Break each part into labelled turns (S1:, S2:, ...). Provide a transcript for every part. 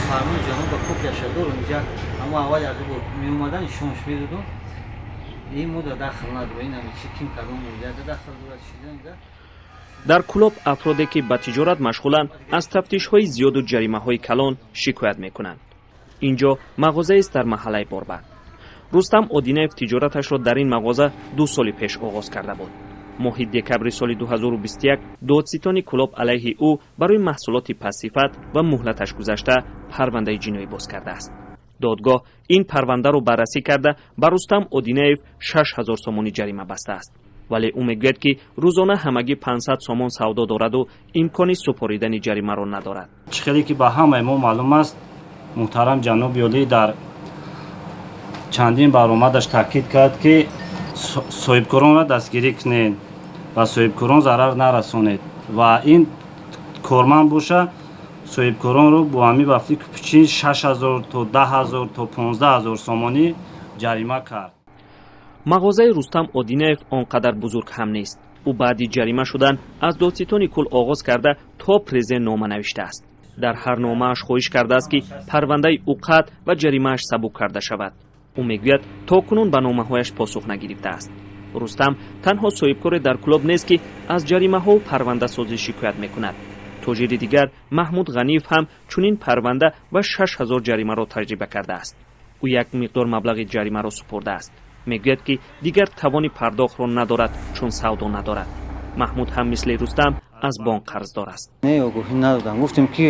S1: فرمان جنوب خوب گشته اونجا اما اول اگه بود می اومدن شونش میدادم این مدت داخل نداره این هم چی کیم کردم اونجا داخل بود چیزا
S2: дар клуб афроде ки ба тиҷорат машғуланд аз тафтишҳои зиёду ҷаримаҳои калон шикоят мекунанд. инҷо мағозаест дар маҳаллаи борбад. рустам одинаев тиҷораташро дар ин мағоза 2 соли пеш оғоз карда буд. моҳи декабри соли 2021 додситони клуб алайҳи ӯ барои маҳсулоти пассифат ва муҳлаташ гузашта парвандаи ҷиноӣ боз кардааст. додгоҳ ин парвандаро баррасӣ карда ба рустам одинаев 6000 сомонӣ ҷарима бастааст. вале ӯ мегӯяд ки рӯзона ҳамагӣ 500 сомон савдо дораду имкони супоридани ҷаримаро надорад.
S3: чихеле ки ба ҳамаи мо маълум аст, муҳтарам ҷаноби олӣ дар чандин баромадаш таъкид кард ки соҳибкоронро дастгирӣ кунед ва соҳибкорон зарар нарасонед ва ин корманд боша соҳибкоронро бо ҳамин вафти купчин 6000 то 10000 то 15000 сомонӣ ҷарима кард.
S2: мағозаи рустам одинаев он қадар бузург ҳам нест. ӯ баъди ҷарима шудан аз додситони кул оғоз карда то презент нома навиштааст. дар ҳар номааш хоҳиш кардааст ки парвандаи ӯ қатъ ва ҷаримааш сабук карда шавад. ӯ мегӯяд то кунун ба номаҳояш посух нагирифтааст. рустам танҳо соҳибкоре дар клуб нест ки аз ҷаримаҳо парвандасозӣ шикоят мекунад. тоҷири дигар маҳмуд ғаниев ҳам чунин парванда ва 6000 ҷаримаро таҷриба кардааст. ӯ як миқдор маблағи ҷаримаро супурдааст. мегӯяд ки дигар тавони пардохтро надорад, чун савдо надорад. маҳмуд ҳам мисли рустам аз бонк қарздор аст.
S1: не огоҳӣ надодам, гуфтем ки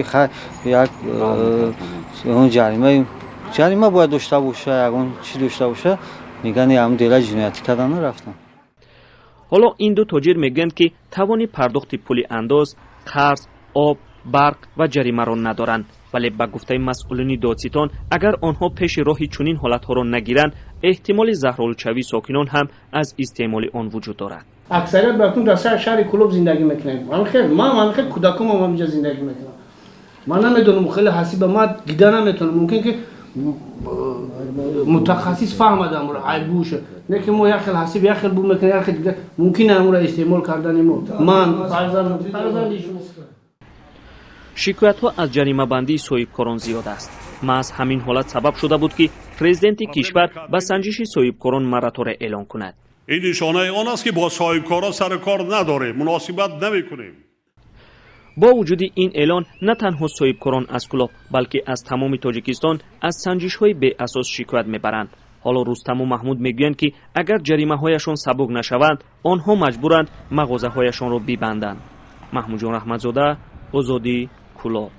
S1: як ҷарима бояд дошта боша, ягон чӣ дошта боша, мегӯянд ҳам дела ҷиноятӣ кардан нарафтам.
S2: ҳоло ин ду тоҷир мегӯянд ки тавони пардохти пули андоз, қарз, об, барқ ва ҷаримаро надоранд. вале ба гуфтаи масъулини додситон агар онҳо пеши роҳи чунин ҳолатҳоро нагиранд, эҳтимоли заҳролудшавии сокинон ҳам аз истеъмоли он вуҷуд дорад.
S4: аксарият бартун дар шаҳри клуб зиндагӣ мекунем. ман хел кӯдакомам ҳаминҷа зиндагӣ мекунам. ман намедонам хеле ҳасиба ман дида наметонам. мумкин ки мутахассис фаҳмадам ро айбуш не ки мо як хел ҳасиб як хел бу мекунем як хел дида мумкин амро истеъмол кардани мо ман фарзанди шумо.
S2: шикоятҳо аз ҷаримабандии соҳибкорон зиёд аст. маҳз ҳамин ҳолат сабаб шуда буд ки президенти кишвар ба санҷиши соҳибкорон моратория эълон кунад.
S5: ин нишонаи он аст ки бо соҳибкорон сари кор надорем, муносибат намекунем.
S2: бо вуҷуди ин эълон на танҳо соҳибкорон аз клуб, балки аз тамоми тоҷикистон аз санҷишҳои беасос шикоят мебаранд. ҳоло рустаму маҳмуд мегӯянд ки агар ҷаримаҳояшон сабук нашаванд, онҳо маҷбуранд мағозаҳояшонро бибанданд. маҳмуҷон раҳматзода, озодӣ, клуб.